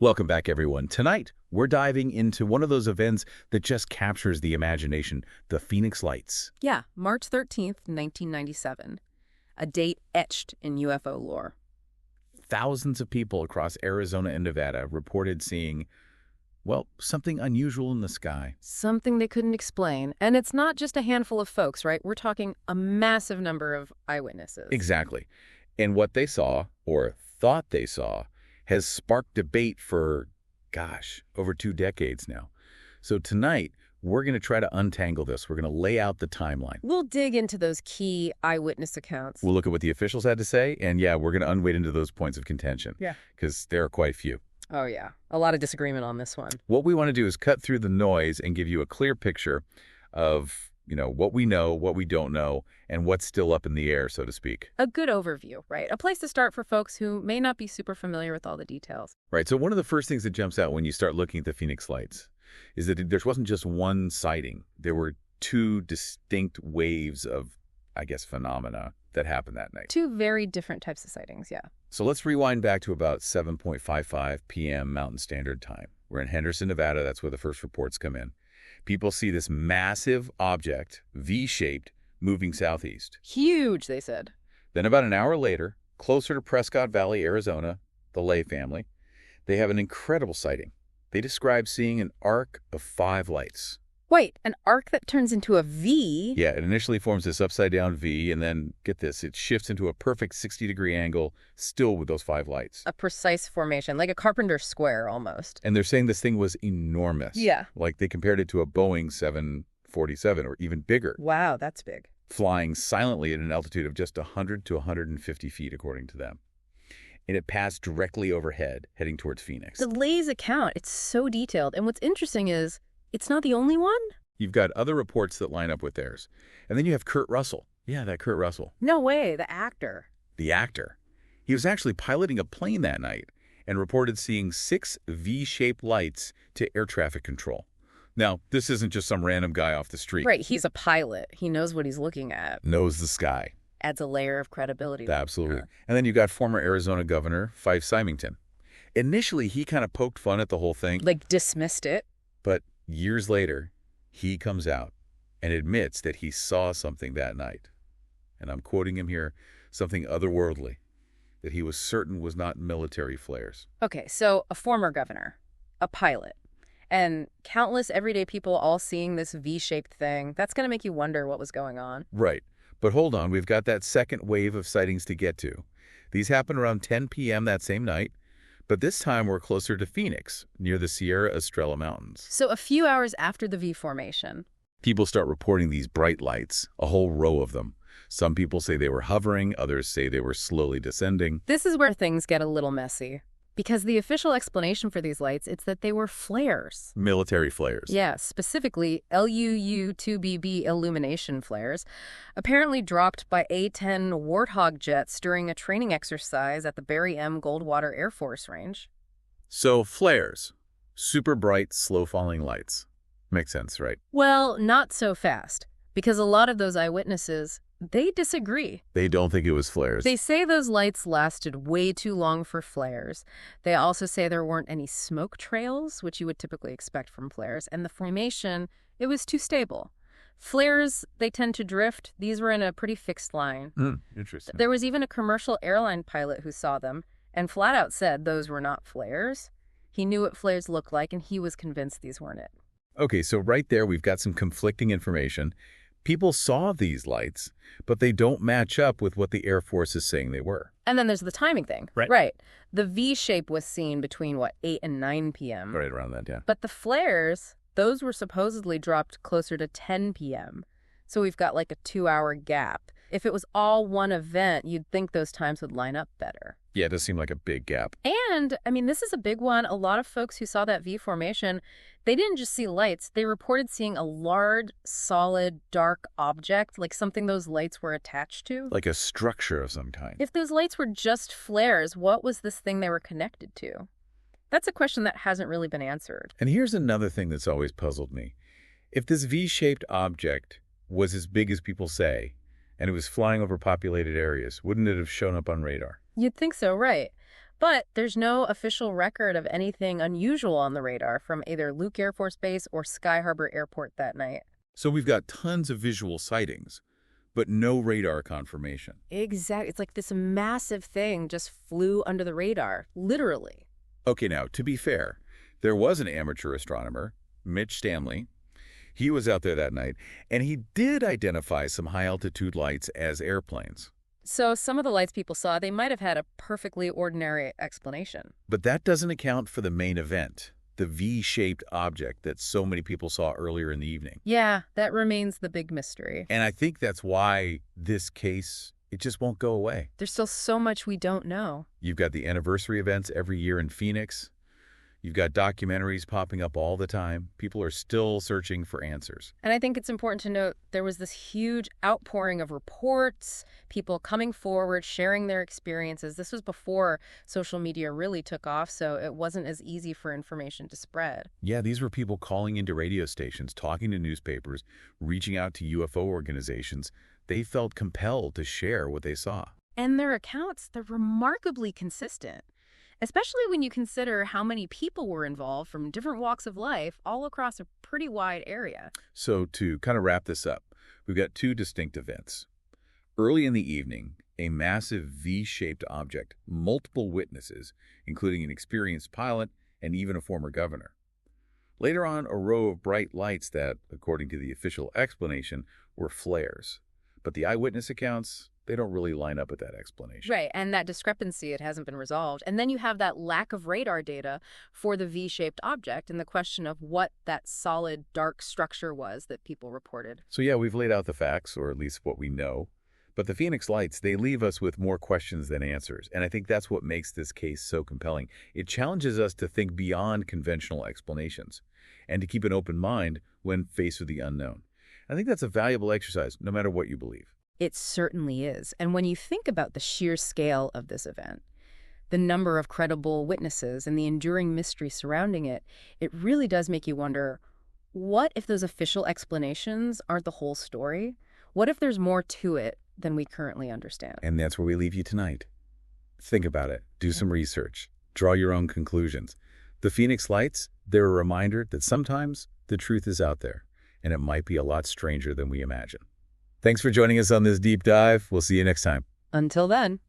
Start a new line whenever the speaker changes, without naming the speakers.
Welcome back, everyone. Tonight, we're diving into one of those events that just captures the imagination, the Phoenix Lights.
Yeah, March 13th, 1997. A date etched in UFO lore.
Thousands of people across Arizona and Nevada reported seeing, well, something unusual in the sky.
Something they couldn't explain. And it's not just a handful of folks, right? We're talking a massive number of eyewitnesses.
Exactly. And what they saw, or thought they saw, has sparked debate for, over 2 decades now. So tonight, we're going to try to untangle this. We're going to lay out the timeline.
We'll dig into those key eyewitness accounts.
We'll look at what the officials had to say, and yeah, we're going to unwade into those points of contention.
Yeah.
Because there are quite a few.
Oh, yeah. A lot of disagreement on this one.
What we want to do is cut through the noise and give you a clear picture of, what we know, what we don't know, and what's still up in the air, so to speak.
A good overview, right? A place to start for folks who may not be super familiar with all the details.
Right. So one of the first things that jumps out when you start looking at the Phoenix Lights is that there wasn't just one sighting. There were 2 distinct waves of, phenomena that happened that night.
2 very different types of sightings, yeah.
So let's rewind back to about 7:55 p.m. Mountain Standard Time. We're in Henderson, Nevada. That's where the first reports come in. People see this massive object, V-shaped, moving southeast.
Huge, they said.
Then about an hour later, closer to Prescott Valley, Arizona, the Lay family, they have an incredible sighting. They describe seeing an arc of 5 lights.
Wait, an arc that turns into a V?
Yeah, it initially forms this upside-down V, and then, get this, it shifts into a perfect 60-degree angle, still with those 5 lights.
A precise formation, like a carpenter's square, almost.
And they're saying this thing was enormous.
Yeah.
Like they compared it to a Boeing 747, or even bigger.
Wow, that's big.
Flying silently at an altitude of just 100 to 150 feet, according to them. And it passed directly overhead, heading towards Phoenix.
The Lay's account, it's so detailed. And what's interesting is, it's not the only one?
You've got other reports that line up with theirs. And then you have Kurt Russell. Yeah, that Kurt Russell.
No way, the actor.
The actor. He was actually piloting a plane that night and reported seeing 6 V-shaped lights to air traffic control. Now, this isn't just some random guy off the street.
Right, he's a pilot. He knows what he's looking at.
Knows the sky.
Adds a layer of credibility.
Absolutely. And then you got former Arizona Governor Fife Symington. Initially, he kind of poked fun at the whole thing.
Like dismissed it.
But years later, he comes out and admits that he saw something that night. And I'm quoting him here, something otherworldly, that he was certain was not military flares.
Okay, so a former governor, a pilot, and countless everyday people all seeing this V-shaped thing. That's going to make you wonder what was going on.
Right. But hold on, we've got that second wave of sightings to get to. These happened around 10 p.m. that same night. But this time we're closer to Phoenix, near the Sierra Estrella Mountains.
So a few hours after the V formation.
People start reporting these bright lights, a whole row of them. Some people say they were hovering, others say they were slowly descending.
This is where things get a little messy. Because the official explanation for these lights, it's that they were flares.
Military flares.
Yeah, specifically LUU-2BB illumination flares, apparently dropped by A-10 Warthog jets during a training exercise at the Barry M. Goldwater Air Force Range.
So flares. Super bright, slow-falling lights. Makes sense, right?
Well, not so fast. Because a lot of those eyewitnesses, they disagree.
They don't think it was flares.
They say those lights lasted way too long for flares. They also say there weren't any smoke trails, which you would typically expect from flares, and the formation, it was too stable. Flares, they tend to drift. These were in a pretty fixed line.
Interesting.
There was even a commercial airline pilot who saw them and flat out said those were not flares. He knew what flares looked like, and he was convinced these weren't it.
Okay, so right there we've got some conflicting information. People saw these lights, but they don't match up with what the Air Force is saying they were.
And then there's the timing thing.
Right.
The V shape was seen between, 8 and 9 p.m.
Right around that, yeah.
But the flares, those were supposedly dropped closer to 10 p.m. So we've got like a 2-hour gap. If it was all one event, you'd think those times would line up better.
Yeah, it does seem like a big gap.
And, this is a big one. A lot of folks who saw that V formation, they didn't just see lights. They reported seeing a large, solid, dark object, like something those lights were attached to.
Like a structure of some kind.
If those lights were just flares, what was this thing they were connected to? That's a question that hasn't really been answered.
And here's another thing that's always puzzled me. If this V-shaped object was as big as people say, and it was flying over populated areas, wouldn't it have shown up on radar?
You'd think so, right? But there's no official record of anything unusual on the radar from either Luke Air Force Base or Sky Harbor Airport that night.
So we've got tons of visual sightings, but no radar confirmation.
Exactly. It's like this massive thing just flew under the radar, literally.
Okay, now, to be fair, there was an amateur astronomer, Mitch Stanley. He was out there that night, and he did identify some high-altitude lights as airplanes.
So some of the lights people saw, they might have had a perfectly ordinary explanation.
But that doesn't account for the main event, the V-shaped object that so many people saw earlier in the evening.
Yeah, that remains the big mystery.
And I think that's why this case, it just won't go away.
There's still so much we don't know.
You've got the anniversary events every year in Phoenix. You've got documentaries popping up all the time. People are still searching for answers.
And I think it's important to note there was this huge outpouring of reports, people coming forward, sharing their experiences. This was before social media really took off, so it wasn't as easy for information to spread.
Yeah, these were people calling into radio stations, talking to newspapers, reaching out to UFO organizations. They felt compelled to share what they saw.
And their accounts, they're remarkably consistent, especially when you consider how many people were involved from different walks of life all across a pretty wide area.
So to kind of wrap this up, we've got two distinct events. Early in the evening, a massive V-shaped object, multiple witnesses, including an experienced pilot and even a former governor. Later on, a row of bright lights that, according to the official explanation, were flares. But the eyewitness accounts, they don't really line up with that explanation.
Right, and that discrepancy, it hasn't been resolved. And then you have that lack of radar data for the V-shaped object and the question of what that solid, dark structure was that people reported.
So yeah, we've laid out the facts, or at least what we know. But the Phoenix Lights, they leave us with more questions than answers. And I think that's what makes this case so compelling. It challenges us to think beyond conventional explanations and to keep an open mind when faced with the unknown. I think that's a valuable exercise, no matter what you believe.
It certainly is. And when you think about the sheer scale of this event, the number of credible witnesses and the enduring mystery surrounding it, it really does make you wonder, what if those official explanations aren't the whole story? What if there's more to it than we currently understand?
And that's where we leave you tonight. Think about it. Do some research. Draw your own conclusions. The Phoenix Lights, they're a reminder that sometimes the truth is out there, and it might be a lot stranger than we imagine. Thanks for joining us on this deep dive. We'll see you next time.
Until then.